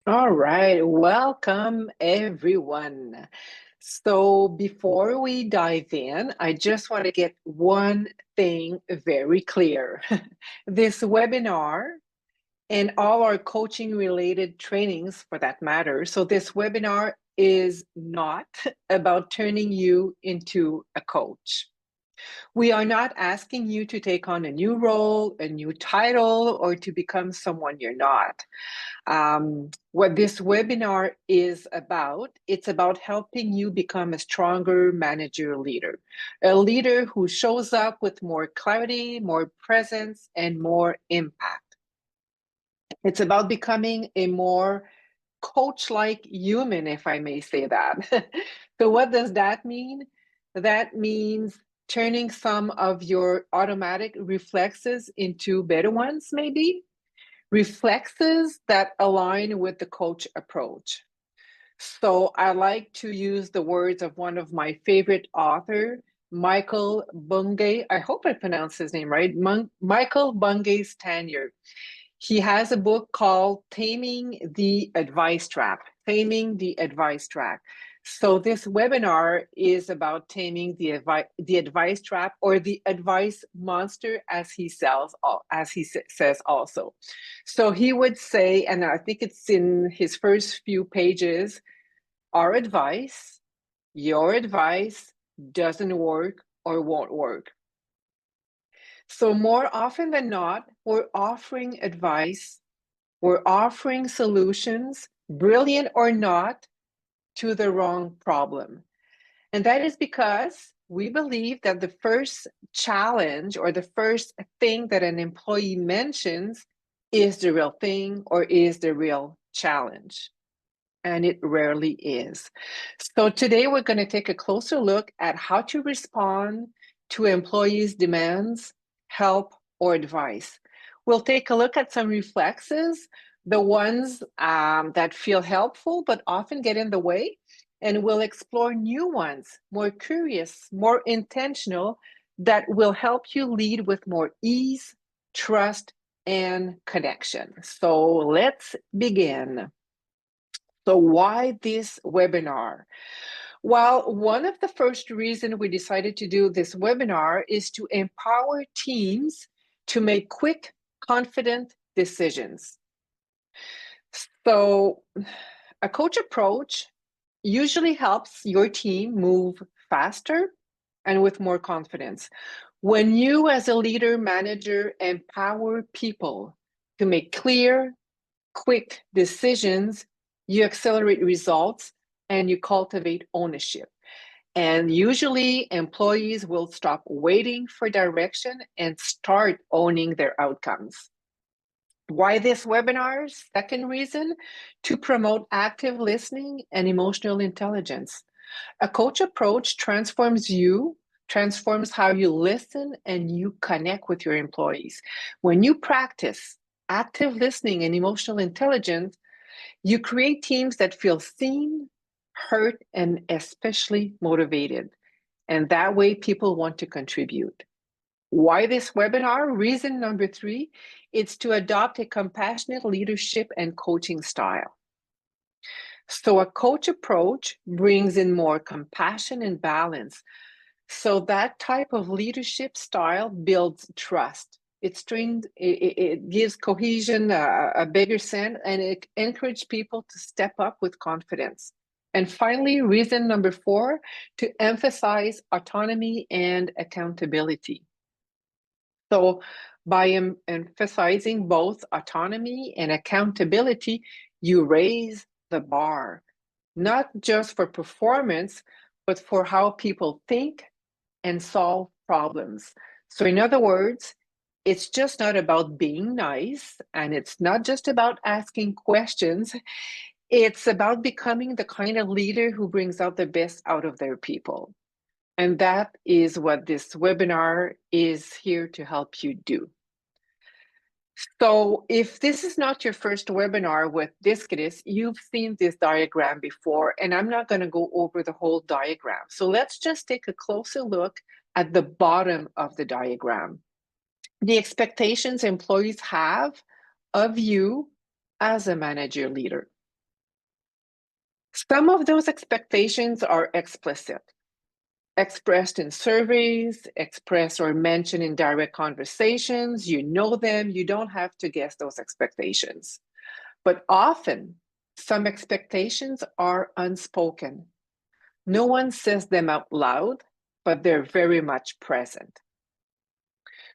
All right, welcome everyone. So before we dive in, I just want to get one thing very clear. This webinar and all our coaching related trainings for that matter. So this webinar is not about turning you into a coach. We are not asking you to take on a new role, a new title, or to become someone you're not. What this webinar is about, it's about helping you become a stronger manager leader, a leader who shows up with more clarity, more presence, and more impact. It's about becoming a more coach-like human, if I may say that. So what does that mean? That means turning some of your automatic reflexes into better ones, maybe reflexes that align with the coach approach. So I like to use the words of one of my favorite author, Michael Bungay. I hope I pronounced his name right. Michael Bungay's Tenure. He has a book called Taming the Advice Trap. Taming the Advice Trap. So this webinar is about taming the advice trap, or the advice monster, as he says also. So he would say, and I think it's in his first few pages, our advice, your advice doesn't work or won't work. So more often than not, we're offering advice, we're offering solutions, brilliant or not, to the wrong problem. And that is because we believe that the first challenge or the first thing that an employee mentions is the real thing or is the real challenge. And it rarely is. So today we're going to take a closer look at how to respond to employees' demands, help, or advice. We'll take a look at some reflexes, the ones that feel helpful but often get in the way, and we'll explore new ones, more curious, more intentional, that will help you lead with more ease, trust, and connection. So let's begin. So why this webinar? Well, one of the first reasons we decided to do this webinar is to empower teams to make quick, confident decisions. So a coach approach usually helps your team move faster and with more confidence. When you, as a leader, manager, empower people to make clear, quick decisions, you accelerate results and you cultivate ownership. And usually employees will stop waiting for direction and start owning their outcomes. Why this webinar? Second reason, to promote active listening and emotional intelligence. A coach approach transforms how you listen and you connect with your employees. When you practice active listening and emotional intelligence, you create teams that feel seen, heard, and especially motivated. And that way, people want to contribute. Why this webinar? Reason number 3, it's to adopt a compassionate leadership and coaching style. So a coach approach brings in more compassion and balance. So that type of leadership style builds trust. It gives cohesion, a bigger sense, and it encourages people to step up with confidence. And finally, reason number 4, to emphasize autonomy and accountability. So by emphasizing both autonomy and accountability, you raise the bar, not just for performance, but for how people think and solve problems. So in other words, it's just not about being nice, and it's not just about asking questions. It's about becoming the kind of leader who brings out the best out of their people. And that is what this webinar is here to help you do. So if this is not your first webinar with Discus, you've seen this diagram before, and I'm not going to go over the whole diagram. So let's just take a closer look at the bottom of the diagram. The expectations employees have of you as a manager leader. Some of those expectations are explicit, expressed in surveys, expressed or mentioned in direct conversations. You know them, you don't have to guess those expectations. But often, some expectations are unspoken. No one says them out loud, but they're very much present.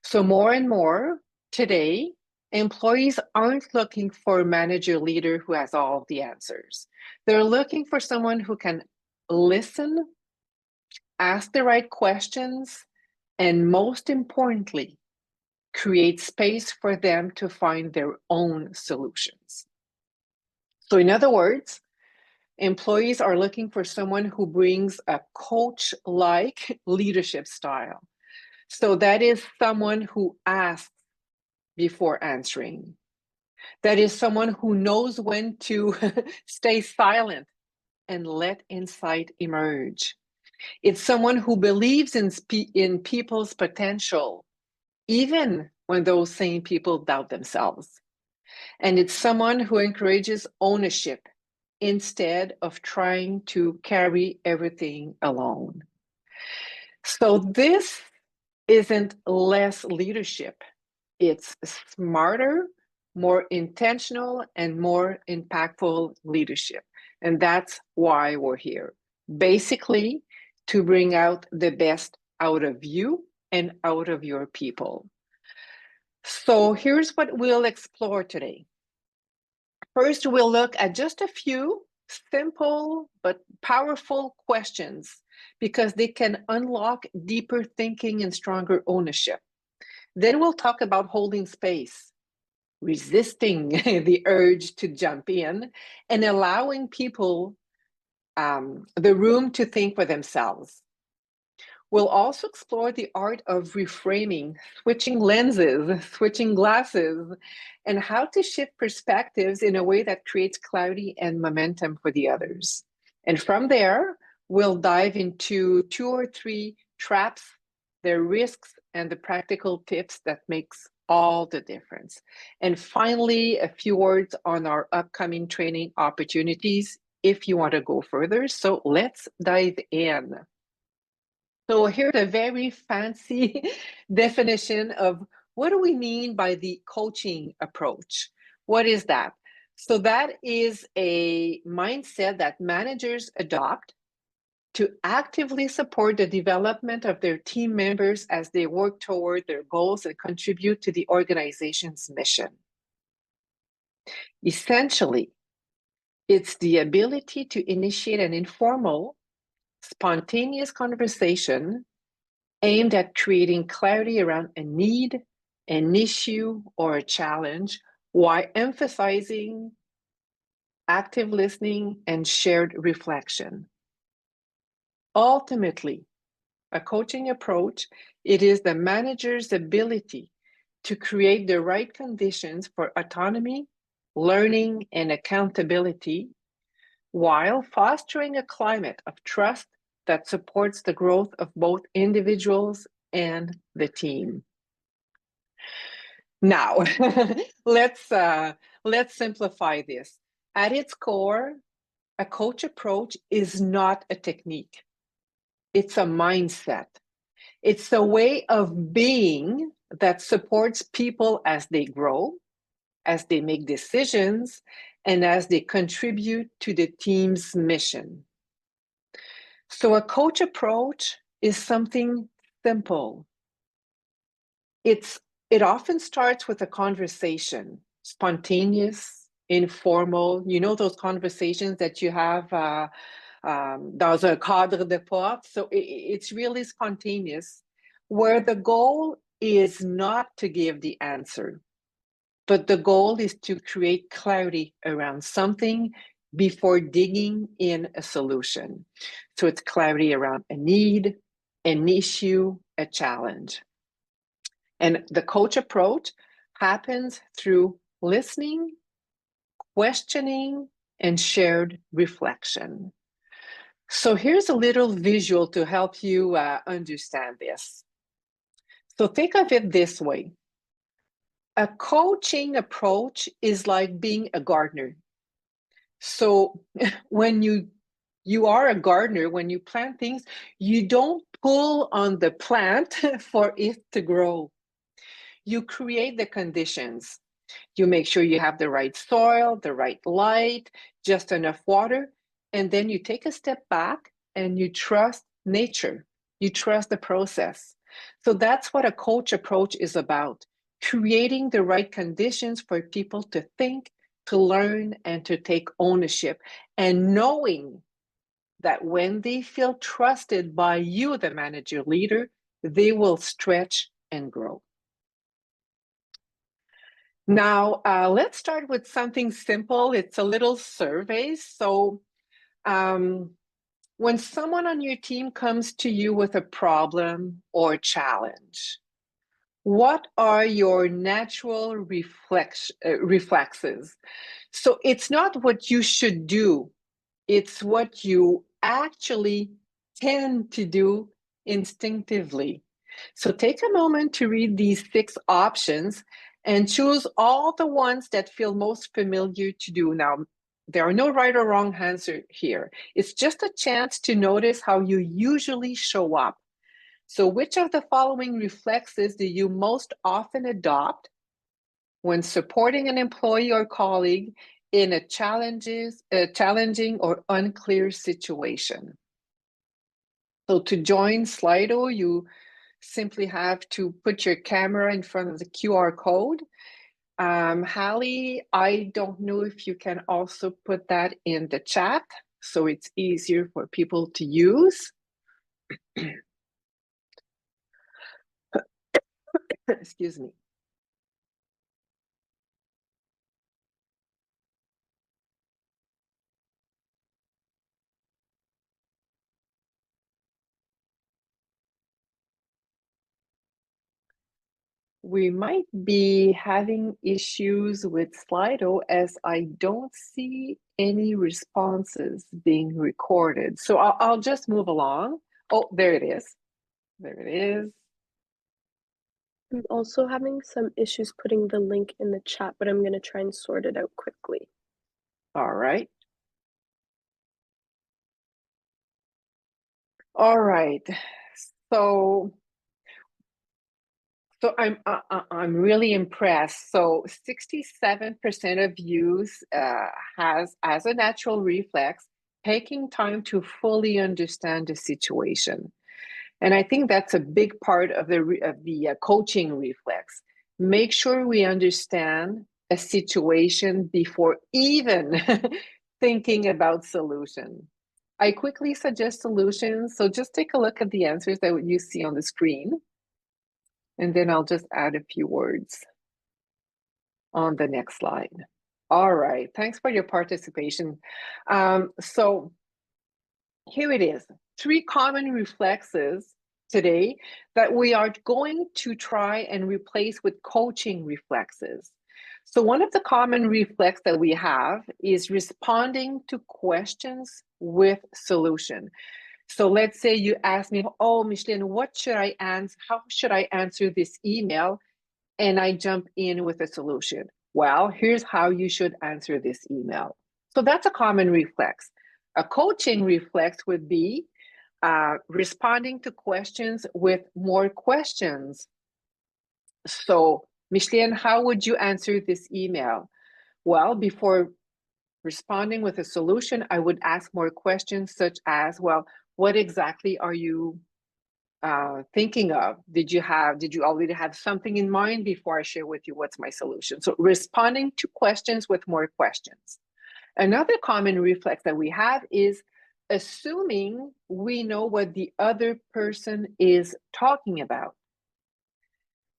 So more and more today, employees aren't looking for a manager leader who has all the answers. They're looking for someone who can listen, ask the right questions, and most importantly, create space for them to find their own solutions. So in other words, employees are looking for someone who brings a coach-like leadership style. So that is someone who asks before answering. That is someone who knows when to stay silent and let insight emerge. It's someone who believes in people's potential, even when those same people doubt themselves. And it's someone who encourages ownership instead of trying to carry everything alone. So this isn't less leadership. It's smarter, more intentional, and more impactful leadership. And that's why we're here. Basically, to bring out the best out of you and out of your people. So here's what we'll explore today. First, we'll look at just a few simple but powerful questions because they can unlock deeper thinking and stronger ownership. Then we'll talk about holding space, resisting the urge to jump in, and allowing people the room to think for themselves. We'll also explore the art of reframing, switching lenses, switching glasses, and how to shift perspectives in a way that creates clarity and momentum for the others. And from there, we'll dive into 2 or 3 traps, their risks, and the practical tips that makes all the difference. And finally, a few words on our upcoming training opportunities if you want to go further. So let's dive in. So here's a very fancy definition of what do we mean by the coaching approach? What is that? So that is a mindset that managers adopt to actively support the development of their team members as they work toward their goals and contribute to the organization's mission. Essentially, it's the ability to initiate an informal, spontaneous conversation aimed at creating clarity around a need, an issue, or a challenge, while emphasizing active listening and shared reflection. Ultimately, a coaching approach, it is the manager's ability to create the right conditions for autonomy, learning, and accountability, while fostering a climate of trust that supports the growth of both individuals and the team. Now, let's simplify this. At its core, a coach approach is not a technique. It's a mindset. It's a way of being that supports people as they grow, as they make decisions, and as they contribute to the team's mission. So a coach approach is something simple. It often starts with a conversation, spontaneous, informal. You know those conversations that you have dans un cadre de porte. So it's really spontaneous, where the goal is not to give the answer, but the goal is to create clarity around something before digging in a solution. So it's clarity around a need, an issue, a challenge. And the coach approach happens through listening, questioning, and shared reflection. So here's a little visual to help you understand this. So think of it this way. A coaching approach is like being a gardener. So when you are a gardener, when you plant things, you don't pull on the plant for it to grow. You create the conditions. You make sure you have the right soil, the right light, just enough water, and then you take a step back and you trust nature. You trust the process. So that's what a coach approach is about, creating the right conditions for people to think, to learn, and to take ownership, and knowing that when they feel trusted by you, the manager leader, they will stretch and grow. Now, let's start with something simple. It's a little survey. So, um, when someone on your team comes to you with a problem or challenge, what are your natural reflexes? So, it's not what you should do, it's what you actually tend to do instinctively. So take a moment to read these 6 options and choose all the ones that feel most familiar to do. Now, there are no right or wrong answer here. It's just a chance to notice how you usually show up. So which of the following reflexes do you most often adopt when supporting an employee or colleague in a challenging or unclear situation? So to join Slido, you simply have to put your camera in front of the QR code. Hallie, I don't know if you can also put that in the chat so it's easier for people to use. Excuse me. We might be having issues with Slido as I don't see any responses being recorded. So I'll just move along. Oh, there it is. There it is. I'm also having some issues putting the link in the chat, but I'm going to try and sort it out quickly. All right. All right. So I'm really impressed. So 67% of youth has as a natural reflex taking time to fully understand the situation. And I think that's a big part of the coaching reflex. Make sure we understand a situation before even thinking about solution. I quickly suggest solutions. So just take a look at the answers that you see on the screen, and then I'll just add a few words on the next slide. All right, thanks for your participation. So here it is, 3 common reflexes today that we are going to try and replace with coaching reflexes. So one of the common reflex that we have is responding to questions with solution. So let's say you ask me, oh, Micheline, what should I answer? How should I answer this email? And I jump in with a solution. Well, here's how you should answer this email. So that's a common reflex. A coaching reflex would be responding to questions with more questions. So, Micheline, how would you answer this email? Well, before responding with a solution, I would ask more questions such as, well, what exactly are you thinking of? Did you already have something in mind before I share with you what's my solution? So responding to questions with more questions. Another common reflex that we have is assuming we know what the other person is talking about.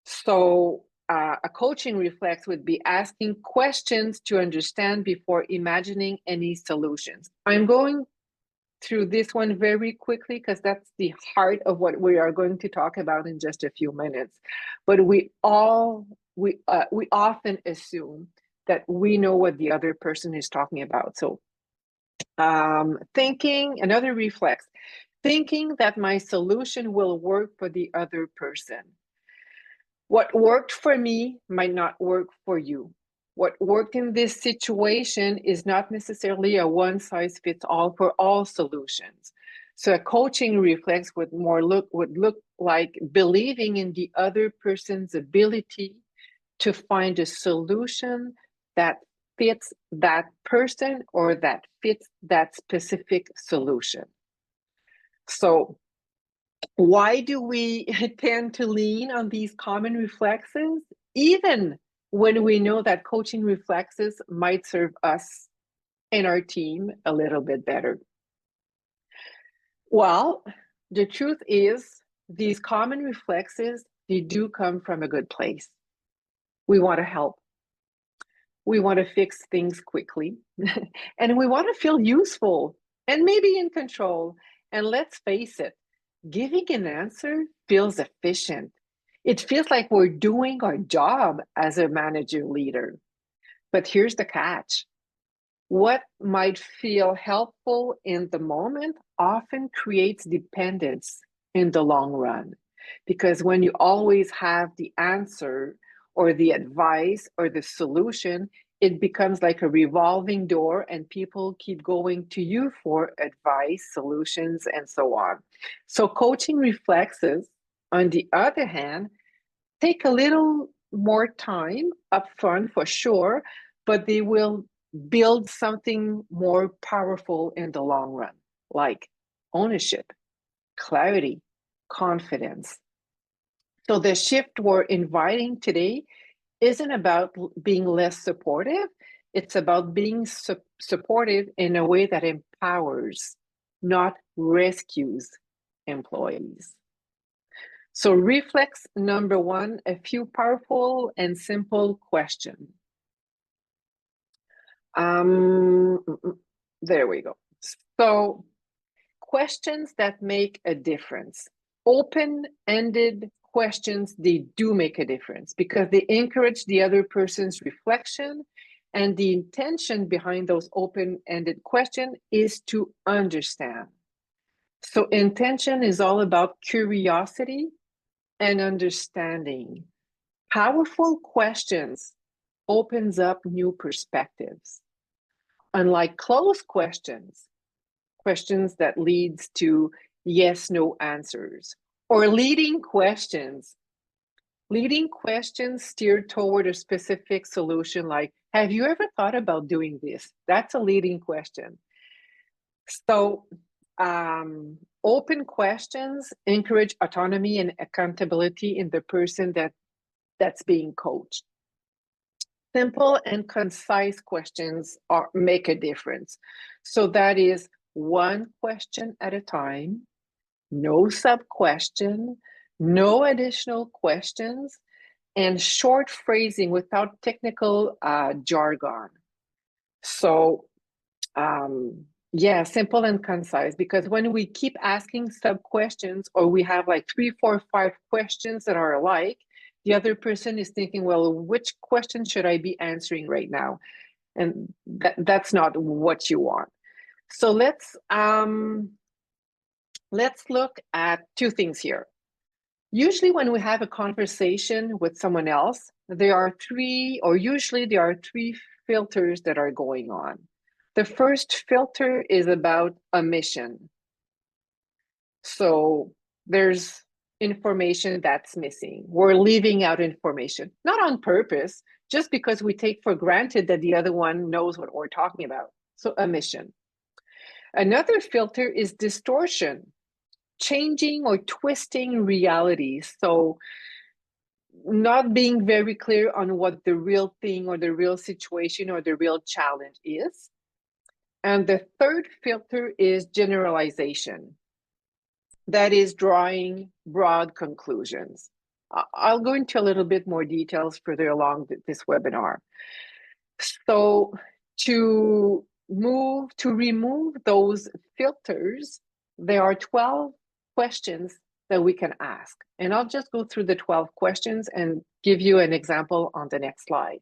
So a coaching reflex would be asking questions to understand before imagining any solutions. I'm going through this one very quickly because that's the heart of what we are going to talk about in just a few minutes. But we often assume that we know what the other person is talking about. So thinking, another reflex, thinking that my solution will work for the other person. What worked for me might not work for you. What worked in this situation is not necessarily a one-size-fits-all for all solutions. So a coaching reflex would look like believing in the other person's ability to find a solution that fits that person or that fits that specific solution. So why do we tend to lean on these common reflexes, even when we know that coaching reflexes might serve us and our team a little bit better? Well, the truth is, these common reflexes, they do come from a good place. We want to help. We want to fix things quickly. And we want to feel useful and maybe in control. And let's face it, giving an answer feels efficient. It feels like we're doing our job as a manager leader. But here's the catch. What might feel helpful in the moment often creates dependence in the long run. Because when you always have the answer or the advice or the solution, it becomes like a revolving door and people keep going to you for advice, solutions, and so on. So coaching reflexes, on the other hand, take a little more time upfront for sure, but they will build something more powerful in the long run, like ownership, clarity, confidence. So the shift we're inviting today isn't about being less supportive. It's about being supportive in a way that empowers, not rescues employees. So reflex number one, a few powerful and simple questions. There we go. So questions that make a difference. Open-ended questions, they do make a difference because they encourage the other person's reflection, and the intention behind those open-ended questions is to understand. So intention is all about curiosity and understanding. Powerful questions opens up new perspectives. Unlike closed questions, questions that leads to yes, no answers, or leading questions. Leading questions steer toward a specific solution like, have you ever thought about doing this? That's a leading question. So open questions encourage autonomy and accountability in the person that's being coached. Simple and concise questions make a difference. So that is one question at a time, no sub-question, no additional questions, and short phrasing without technical jargon. So yeah, simple and concise, because when we keep asking sub-questions or we have like 3, 4, 5 questions that are alike, the other person is thinking, well, which question should I be answering right now? And that's not what you want. So let's look at two things here. Usually when we have a conversation with someone else, usually there are three filters that are going on. The first filter is about omission. So there's information that's missing. We're leaving out information, not on purpose, just because we take for granted that the other one knows what we're talking about. So omission. Another filter is distortion, changing or twisting reality. So not being very clear on what the real thing or the real situation or the real challenge is. And the third filter is generalization. That is drawing broad conclusions. I'll go into a little bit more details further along this webinar. So to remove those filters, there are 12 questions that we can ask. And I'll just go through the 12 questions and give you an example on the next slide.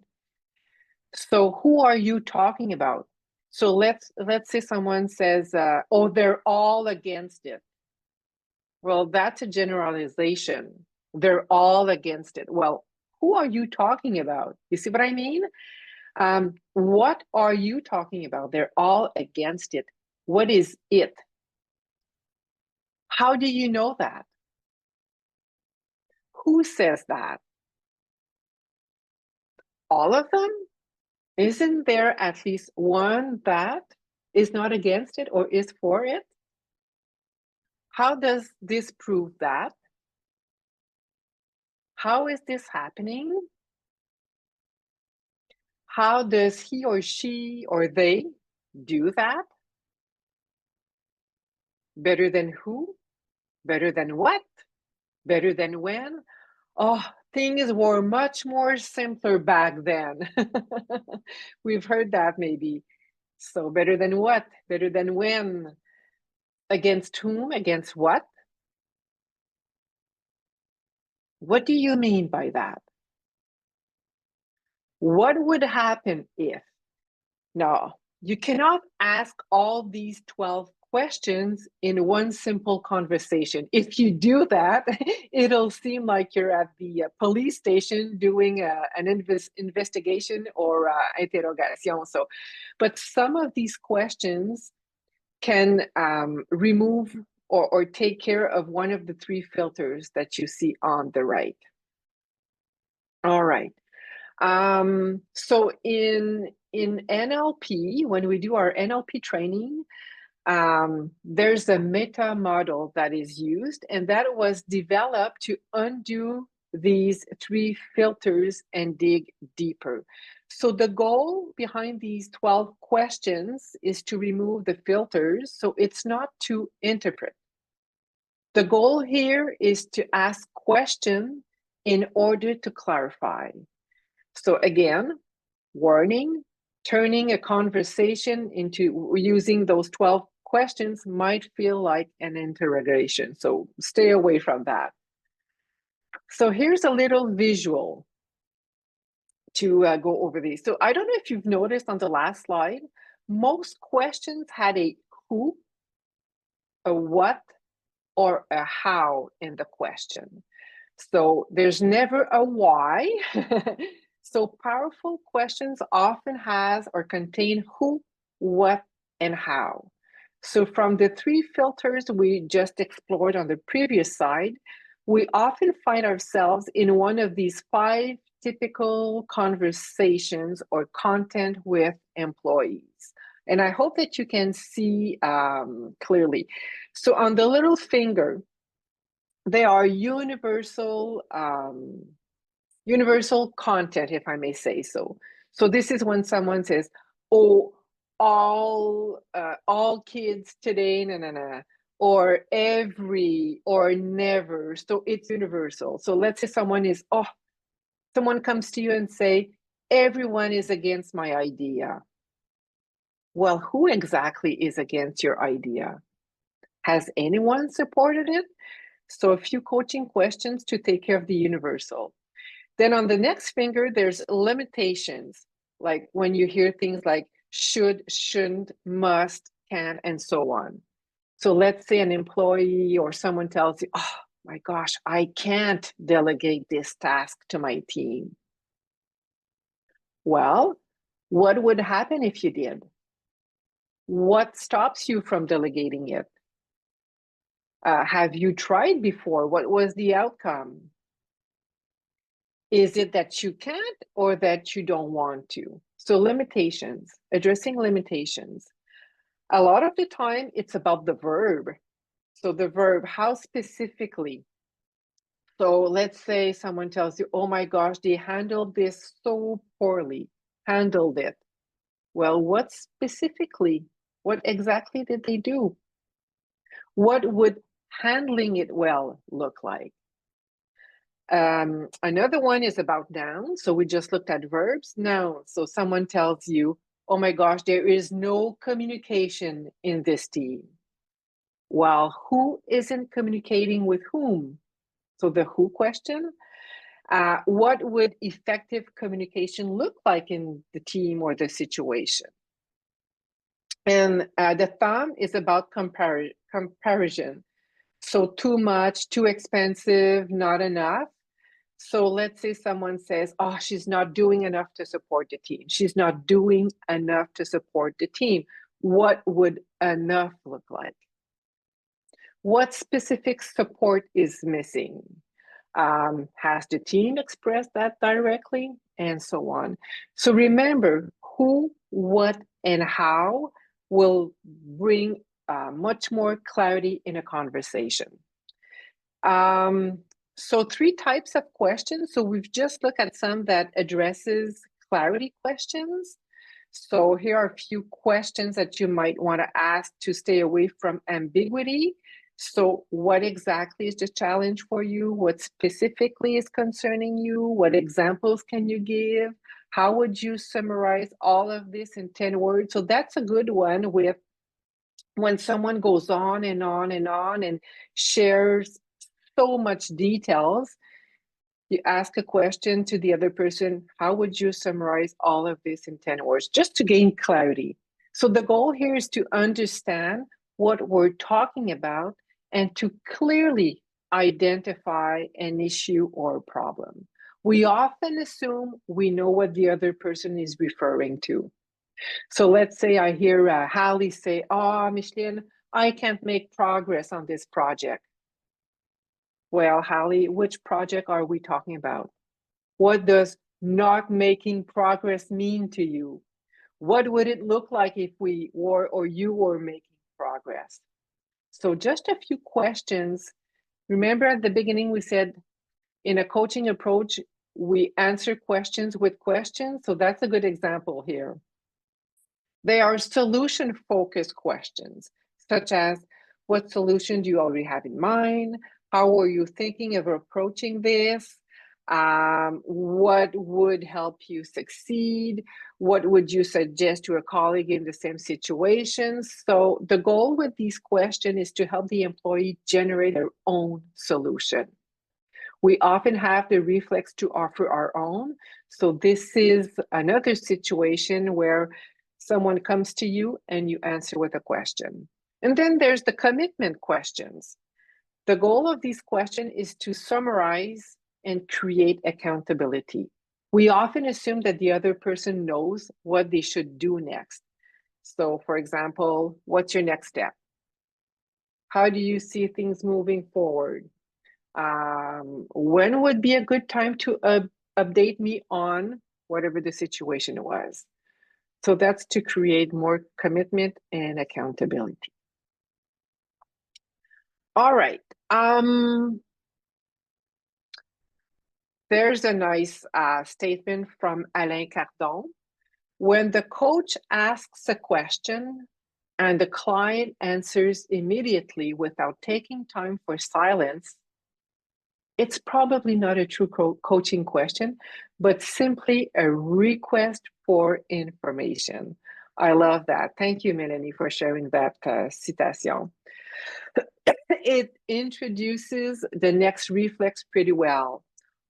So who are you talking about? So let's say someone says, oh, they're all against it. Well, that's a generalization. They're all against it. Well, who are you talking about? You see what I mean? What are you talking about? They're all against it. What is it? How do you know that? Who says that? All of them? Isn't there at least one that is not against it or is for it? How does this prove that? How is this happening? How does he or she or they do that? Better than who? Better than what? Better than when? Oh, things were much more simpler back then. We've heard that maybe. So better than what? Better than when? Against whom? Against what? What do you mean by that? What would happen if? No, you cannot ask all these 12 questions in one simple conversation. If you do that, it'll seem like you're at the police station doing an investigation or interrogation. So, but some of these questions can remove or take care of one of the three filters that you see on the right. All right. So in NLP, when we do our NLP training, there's a meta model that is used, and that was developed to undo these three filters and dig deeper. So the goal behind these 12 questions is to remove the filters, so it's not to interpret. The goal here is to ask questions in order to clarify. So again, warning, turning a conversation into using those 12 questions might feel like an interrogation. So stay away from that. So here's a little visual to go over these. So I don't know if you've noticed on the last slide, most questions had a who, a what, or a how in the question. So there's never a why. So powerful questions often has or contain who, what, and how. So from the three filters we just explored on the previous slide, we often find ourselves in one of these 5 typical conversations or content with employees. And I hope that you can see clearly. So on the little finger, they are universal content, if I may say so. So this is when someone says, "Oh, all kids today, or every, or never." So it's universal. So let's say someone comes to you and say, "Everyone is against my idea." Well, who exactly is against your idea? Has anyone supported it? So a few coaching questions to take care of the universal. Then on the next finger, there's limitations, like when you hear things like should, shouldn't, must, can, and so on. So let's say an employee or someone tells you, "Oh my gosh, I can't delegate this task to my team." Well, what would happen if you did? What stops you from delegating it? Have you tried before? What was the outcome? Is it that you can't or that you don't want to? So limitations, addressing limitations. A lot of the time it's about the verb. So the verb, how specifically? So let's say someone tells you, "Oh my gosh, they handled this so poorly." Handled it. Well, what specifically? What exactly did they do? What would handling it well look like? Another one is about nouns. So we just looked at verbs. Nouns. So someone tells you, "Oh my gosh, there is no communication in this team." Well, who isn't communicating with whom? So the who question. What would effective communication look like in the team or the situation? And the thumb is about comparison. So too much, too expensive, not enough. So let's say someone says, oh, she's not doing enough to support the team. She's not doing enough to support the team. What would enough look like? What specific support is missing? Has the team expressed that directly? And so on. So remember, who, what, and how will bring much more clarity in a conversation. So 3 types of questions. So we've just looked at some that addresses clarity questions. So here are a few questions that you might want to ask to stay away from ambiguity. So what exactly is the challenge for you? What specifically is concerning you? What examples can you give? How would you summarize all of this in 10 words? So that's a good one with when someone goes on and on and on and shares so much details. You ask a question to the other person, how would you summarize all of this in 10 words, just to gain clarity? So the goal here is to understand what we're talking about and to clearly identify an issue or problem. We often assume we know what the other person is referring to. So let's say I hear Hallie say, oh, Micheline, I can't make progress on this project. Well, Hallie, which project are we talking about? What does not making progress mean to you? What would it look like if we were or you were making progress? So just a few questions. Remember at the beginning we said in a coaching approach, we answer questions with questions. So that's a good example here. They are solution-focused questions, such as, what solution do you already have in mind? How are you thinking of approaching this? What would help you succeed? What would you suggest to a colleague in the same situation? So the goal with these questions is to help the employee generate their own solution. We often have the reflex to offer our own. So this is another situation where someone comes to you and you answer with a question. And then there's the commitment questions. The goal of these questions is to summarize and create accountability. We often assume that the other person knows what they should do next. So for example, what's your next step? How do you see things moving forward? When would be a good time to update me on whatever the situation was? So that's to create more commitment and accountability. All right. There's a nice statement from Alain Cardon. When the coach asks a question and the client answers immediately without taking time for silence, it's probably not a true coaching question, but simply a request for information. I love that. Thank you, Melanie, for sharing that citation. It introduces the next reflex pretty well,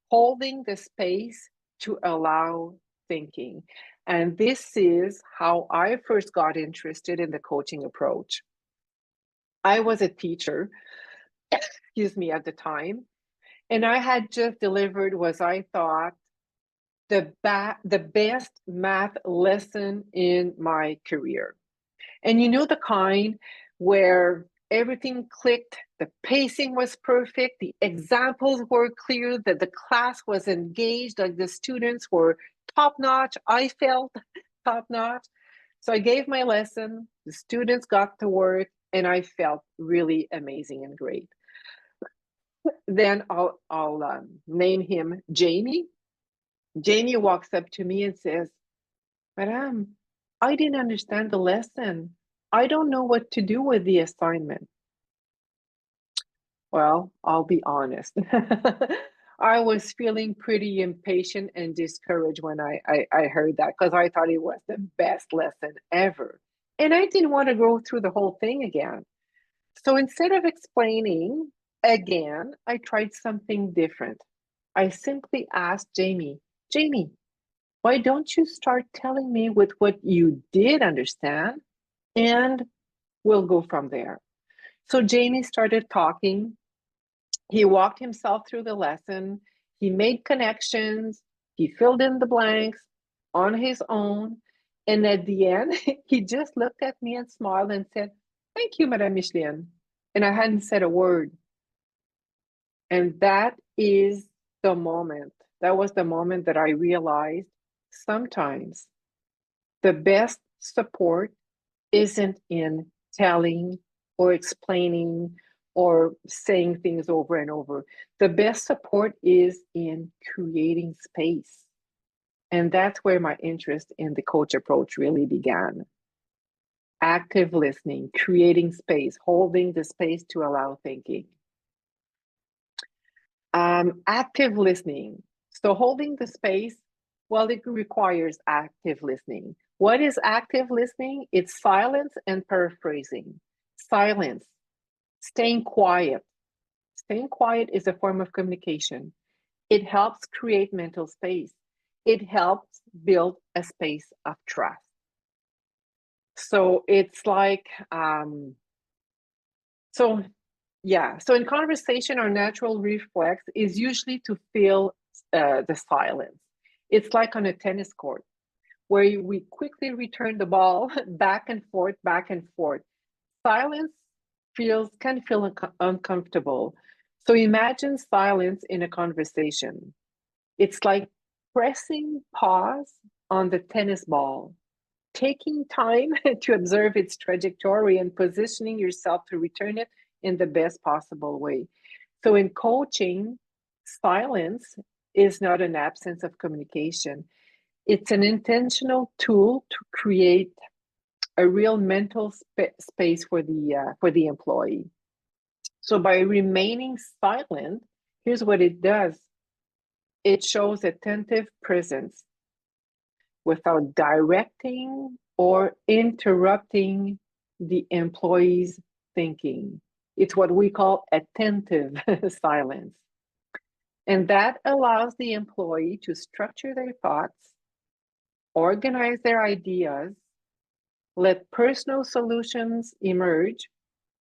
holding the space to allow thinking. And this is how I first got interested in the coaching approach. I was a teacher, excuse me, at the time, and I had just delivered what I thought the best math lesson in my career. And you know the kind where everything clicked, the pacing was perfect, the examples were clear, that the class was engaged, like the students were top notch. I felt top notch. So I gave my lesson, the students got to work, and I felt really amazing and great. Then I'll name him Jamie. Jamie walks up to me and says, Madame, I didn't understand the lesson. I don't know what to do with the assignment. Well, I'll be honest. I was feeling pretty impatient and discouraged when I heard that because I thought it was the best lesson ever. And I didn't want to go through the whole thing again. So instead of explaining again, I tried something different. I simply asked Jamie, why don't you start telling me with what you did understand, and we'll go from there. So Jamie started talking. He walked himself through the lesson. He made connections, he filled in the blanks on his own. And at the end, he just looked at me and smiled and said, "Thank you, Madame Micheline." And I hadn't said a word. And that is the moment. That was the moment that I realized sometimes the best support isn't in telling or explaining or saying things over and over. The best support is in creating space. And that's where my interest in the coach approach really began. Active listening, creating space, holding the space to allow thinking. Active listening. So holding the space, well, it requires active listening. What is active listening? It's silence and paraphrasing. Silence, staying quiet. Staying quiet is a form of communication. It helps create mental space. It helps build a space of trust. So it's like, so in conversation, our natural reflex is usually to fill the silence. It's like on a tennis court where we quickly return the ball back and forth, back and forth. Silence can feel uncomfortable. So imagine silence in a conversation. It's like pressing pause on the tennis ball, taking time to observe its trajectory and positioning yourself to return it in the best possible way. So in coaching, silence is not an absence of communication. It's an intentional tool to create a real mental space for the employee. So by remaining silent, here's what it does. It shows attentive presence without directing or interrupting the employee's thinking. It's what we call attentive silence. And that allows the employee to structure their thoughts, organize their ideas, let personal solutions emerge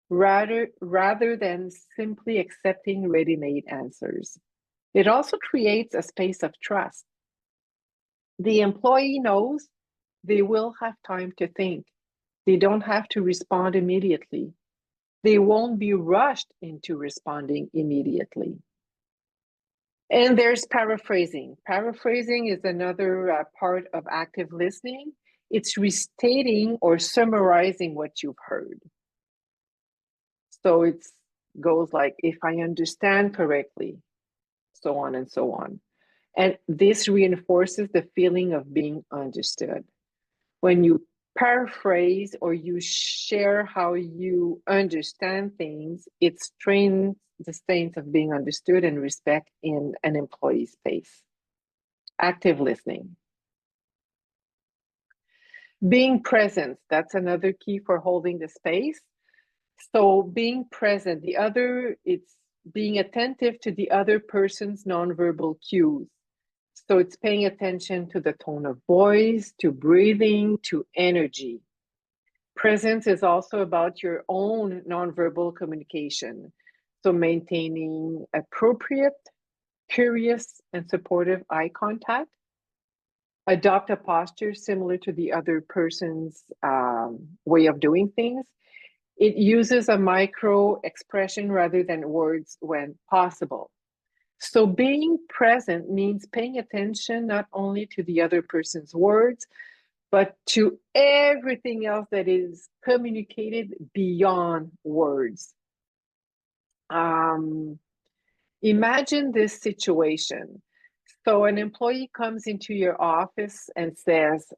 rather than simply accepting ready-made answers. It also creates a space of trust. The employee knows they will have time to think. They don't have to respond immediately. They won't be rushed into responding immediately. And there's paraphrasing. Paraphrasing is another part of active listening. It's restating or summarizing what you've heard. So it goes like, if I understand correctly, so on and so on. And this reinforces the feeling of being understood. When you paraphrase or you share how you understand things, it strains the sense of being understood and respect in an employee space. Active listening. Being present, that's another key for holding the space. So being present, it's being attentive to the other person's nonverbal cues. So it's paying attention to the tone of voice, to breathing, to energy. Presence is also about your own nonverbal communication. So maintaining appropriate, curious, and supportive eye contact. Adopt a posture similar to the other person's way of doing things. It uses a micro expression rather than words when possible. So being present means paying attention not only to the other person's words, but to everything else that is communicated beyond words. Imagine this situation. So an employee comes into your office and says,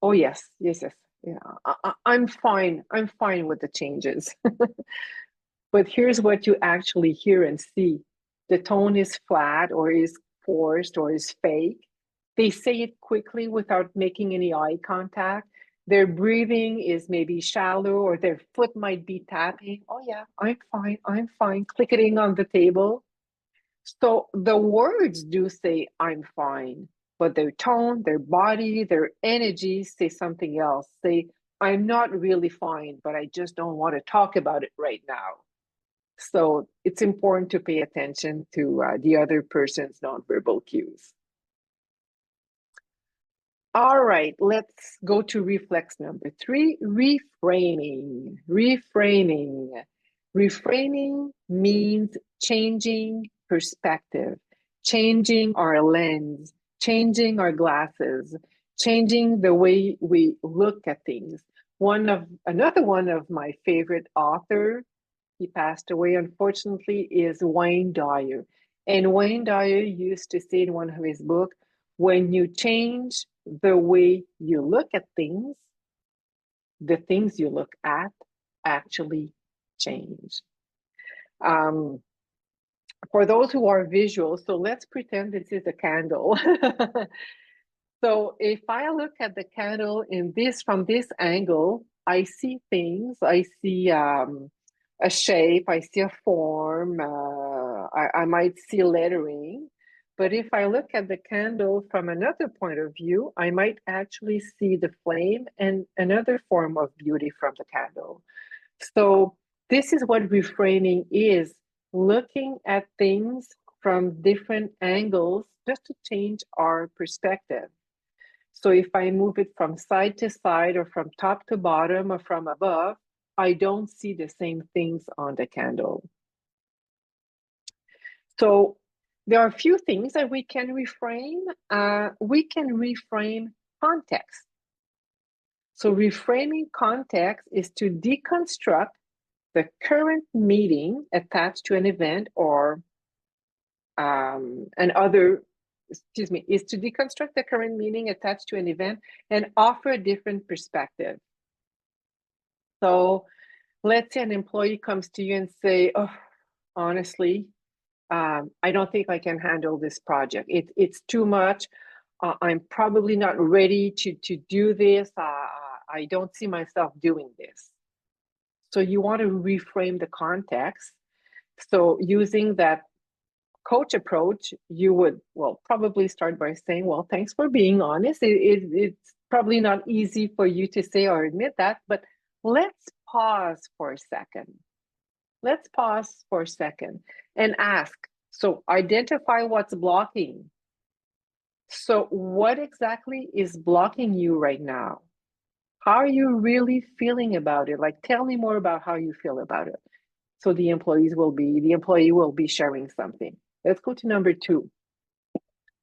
oh yes, yeah, I'm fine. I'm fine with the changes. But here's what you actually hear and see. The tone is flat or is forced or is fake. They say it quickly without making any eye contact. Their breathing is maybe shallow or their foot might be tapping. Oh yeah, I'm fine, clicking on the table. So the words do say I'm fine, but their tone, their body, their energy say something else. Say, I'm not really fine, but I just don't want to talk about it right now. So it's important to pay attention to the other person's nonverbal cues. All right, let's go to reflex number 3, reframing. Reframing means changing perspective, changing our lens, changing our glasses, changing the way we look at things. Another one of my favorite author, he passed away unfortunately, is Wayne Dyer. And Wayne Dyer used to say in one of his books, when you change the way you look at things, the things you look at actually change. Um, for those who are visual, so let's pretend this is a candle. So if I look at the candle from this angle, I see things. I see a shape. I see a form. I might see lettering. But if I look at the candle from another point of view, I might actually see the flame and another form of beauty from the candle. So this is what reframing is, looking at things from different angles just to change our perspective. So if I move it from side to side or from top to bottom or from above, I don't see the same things on the candle. So there are a few things that we can reframe. We can reframe context. So reframing context is to deconstruct the current meaning attached to an event or is to deconstruct the current meaning attached to an event and offer a different perspective. So let's say an employee comes to you and say, oh, honestly, I don't think I can handle this project. It's too much. I'm probably not ready to do this. I don't see myself doing this. So you want to reframe the context. So using that coach approach, you would, well, probably start by saying, well, thanks for being honest. It's probably not easy for you to say or admit that, but let's pause for a second. Let's pause for a second and ask. So identify what's blocking. So what exactly is blocking you right now? How are you really feeling about it? Like, tell me more about how you feel about it. So the employee will be sharing something. Let's go to number 2.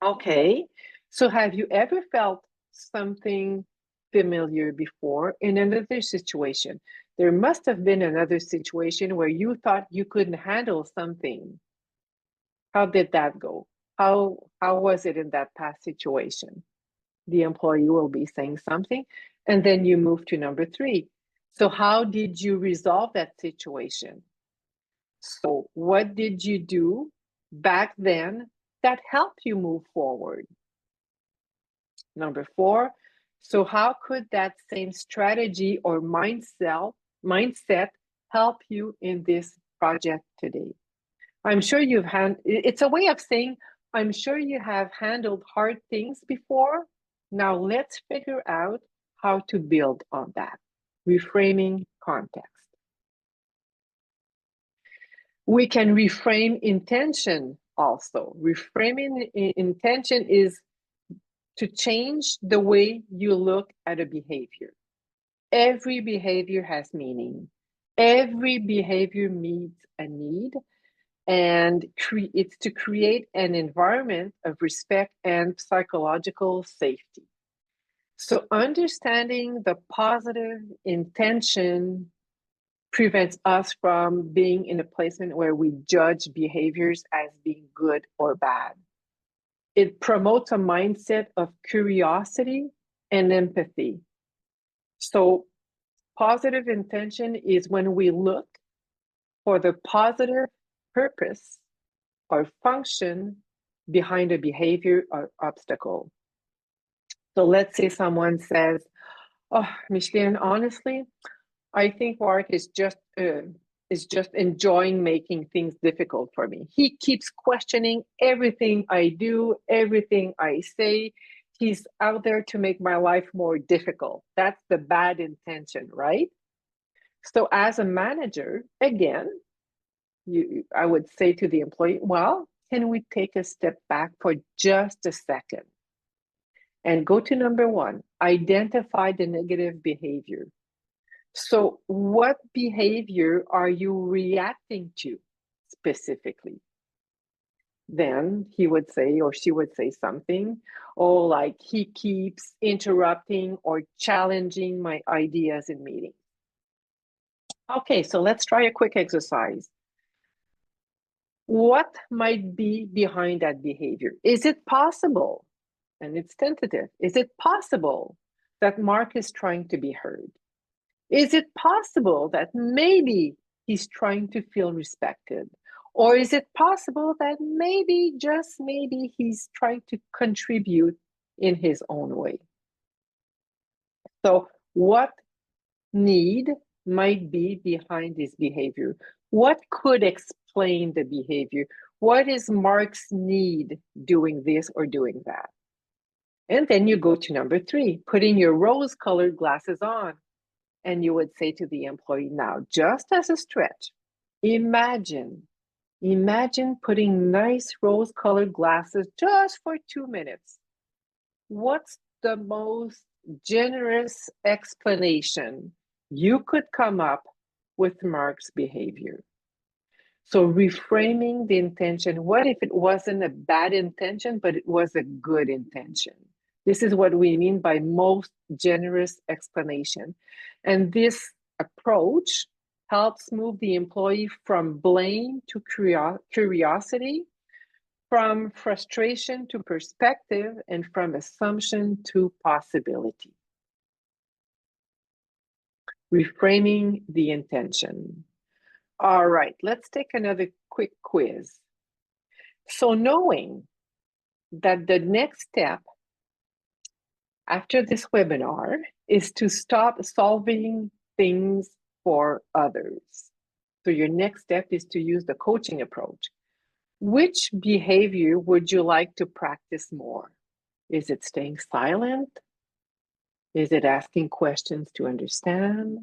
Okay, so have you ever felt something familiar before in another situation? There must have been another situation where you thought you couldn't handle something. How did that go? How was it in that past situation? The employee will be saying something, and then you move to number 3. So how did you resolve that situation? So what did you do back then that helped you move forward? Number 4, so how could that same strategy or mindset help you in this project today? I'm sure it's a way of saying, I'm sure you have handled hard things before. Now let's figure out how to build on that. Reframing context. We can reframe intention also. Reframing intention is to change the way you look at a behavior. Every behavior has meaning. Every behavior meets a need, and it's to create an environment of respect and psychological safety. So understanding the positive intention prevents us from being in a placement where we judge behaviors as being good or bad. It promotes a mindset of curiosity and empathy. So positive intention is when we look for the positive purpose or function behind a behavior or obstacle. So let's say someone says, oh, Micheline, honestly, I think Mark is just enjoying making things difficult for me. He keeps questioning everything I do, everything I say. He's out there to make my life more difficult. That's the bad intention, right? So as a manager, again, I would say to the employee, well, can we take a step back for just a second and go to number one, identify the negative behavior. So what behavior are you reacting to specifically? Then he would say, or she would say something, oh, like he keeps interrupting or challenging my ideas in meetings. Okay, so let's try a quick exercise. What might be behind that behavior? Is it possible, and it's tentative, is it possible that Mark is trying to be heard? Is it possible that maybe he's trying to feel respected? Or is it possible that maybe, just maybe, he's trying to contribute in his own way? So, what need might be behind this behavior? What could explain the behavior? What is Mark's need doing this or doing that? And then you go to number three, putting your rose-colored glasses on. And you would say to the employee, now, just as a stretch, imagine putting nice rose-colored glasses just for 2 minutes. What's the most generous explanation you could come up with Mark's behavior? So reframing the intention, what if it wasn't a bad intention, but it was a good intention? This is what we mean by most generous explanation. And this approach helps move the employee from blame to curiosity, from frustration to perspective, and from assumption to possibility. Reframing the intention. All right, let's take another quick quiz. So knowing that the next step after this webinar is to stop solving things for others. So your next step is to use the coaching approach. Which behavior would you like to practice more? Is it staying silent? Is it asking questions to understand?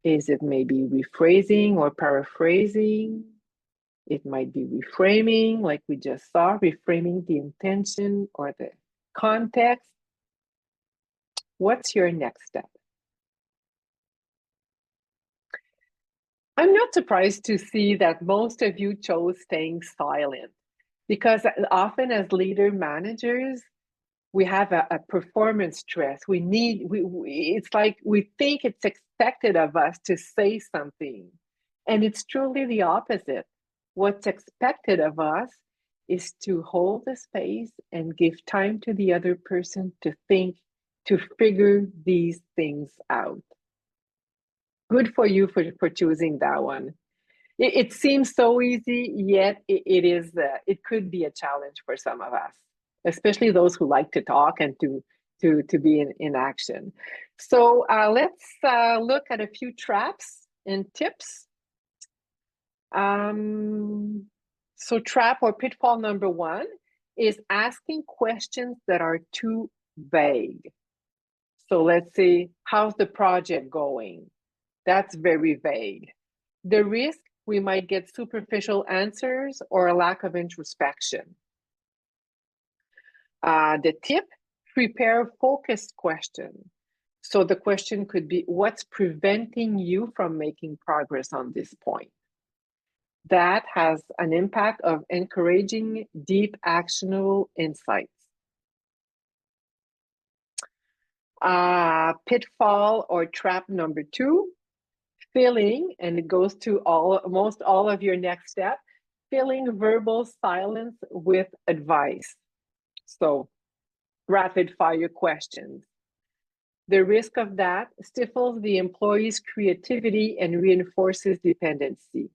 Is it maybe rephrasing or paraphrasing? It might be reframing, like we just saw, reframing the intention or the context. What's your next step? I'm not surprised to see that most of you chose staying silent, because often as leader managers, we have a performance stress. It's like we think it's expected of us to say something. And it's truly the opposite. What's expected of us is to hold the space and give time to the other person to think, to figure these things out. Good for you for choosing that one. It seems so easy, yet it could be a challenge for some of us, especially those who like to talk and to be in action. So let's look at a few traps and tips. So trap or pitfall number one is asking questions that are too vague. So let's say, how's the project going? That's very vague. The risk, we might get superficial answers or a lack of introspection. The tip, prepare a focused question. So the question could be, what's preventing you from making progress on this point? That has an impact of encouraging deep, actionable insights. Pitfall or trap number two, filling, and it goes to almost all of your next step, filling verbal silence with advice. So rapid fire questions. The risk of that stifles the employee's creativity and reinforces dependency.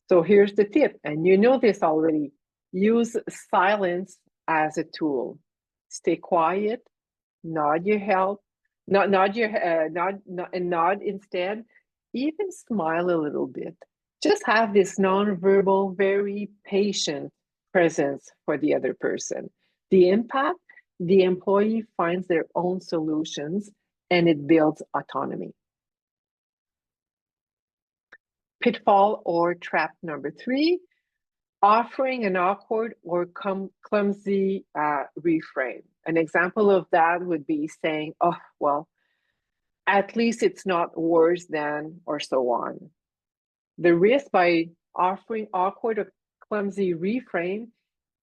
So here's the tip, and you know this already. Use silence as a tool. Stay quiet, nod your head, nod instead. Even smile a little bit. Just have this nonverbal, very patient presence for the other person. The impact, the employee finds their own solutions and it builds autonomy. Pitfall or trap number 3, offering an awkward or clumsy reframe. An example of that would be saying, oh, well, at least it's not worse than, or so on. The risk by offering awkward or clumsy reframe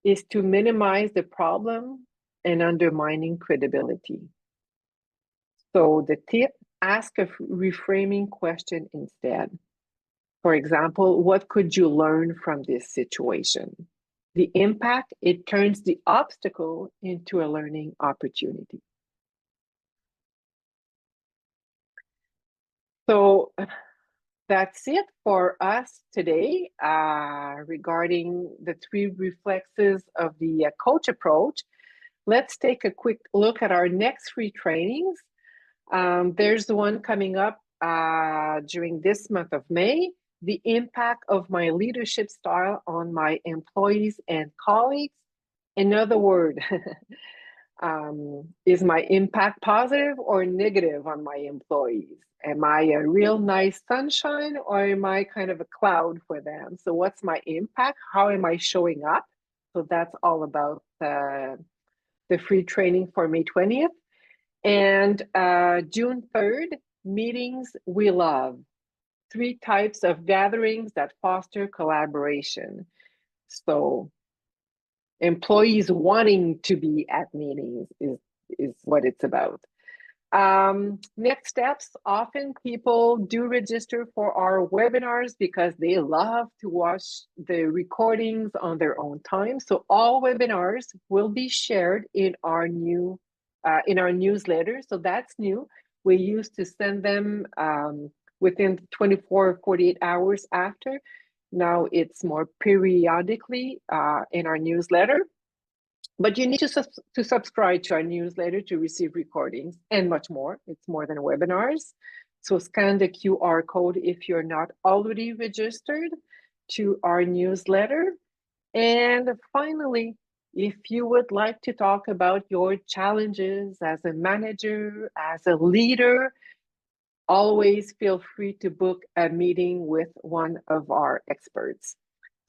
is to minimize the problem and undermining credibility. So the tip, ask a reframing question instead. For example, what could you learn from this situation? The impact, it turns the obstacle into a learning opportunity. So that's it for us today regarding the 3 reflexes of the coach approach. Let's take a quick look at our next 3 trainings. There's the one coming up during this month of May, the impact of my leadership style on my employees and colleagues. Another word, is my impact positive or negative on my employees? Am I a real nice sunshine or am I kind of a cloud for them? So what's my impact? How am I showing up? So that's all about the free training for May 20th. And June 3rd, meetings we love. 3 types of gatherings that foster collaboration. So employees wanting to be at meetings is what it's about. Next steps, often people do register for our webinars because they love to watch the recordings on their own time. So all webinars will be shared in our newsletter. So that's new. We used to send them within 24 or 48 hours after. Now it's more periodically in our newsletter. But you need to subscribe to our newsletter to receive recordings and much more. It's more than webinars. So scan the QR code if you're not already registered to our newsletter. And finally, if you would like to talk about your challenges as a manager, as a leader, always feel free to book a meeting with one of our experts.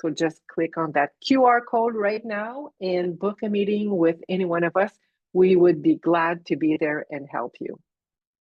So just click on that QR code right now and book a meeting with any one of us. We would be glad to be there and help you.